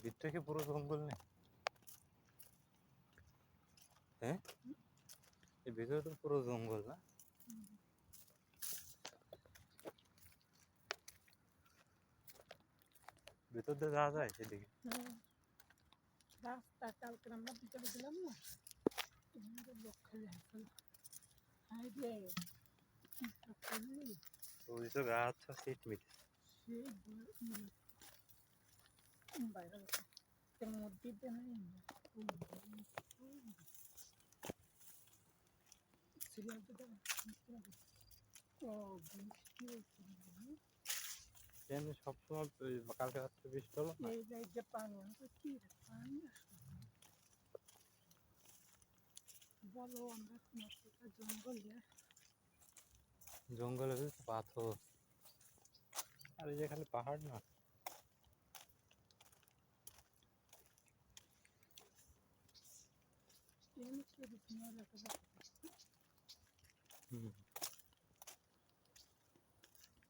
ভিতরে কি পুরো জঙ্গল নেই? হ্যাঁ, এর ভিতরে তো পুরো জঙ্গল না? ভিতর দিয়ে যাওয়া যায় সেদিকে? রাস্তা কালকে আমরা বিকেলে গেলাম না, লোক খালি আসল হাই রে ওই তো গাছ সিট মিট সেই বাইরে মসজিদে নাই ও বৃষ্টি সবসময় কালকে রাত্রে বৃষ্টি হলো না? এই যে পানি কি পানি বলো আমরা জঙ্গলে জঙ্গলের ভিতরে পাথর, আর এই যে খালি পাহাড় না। হুম।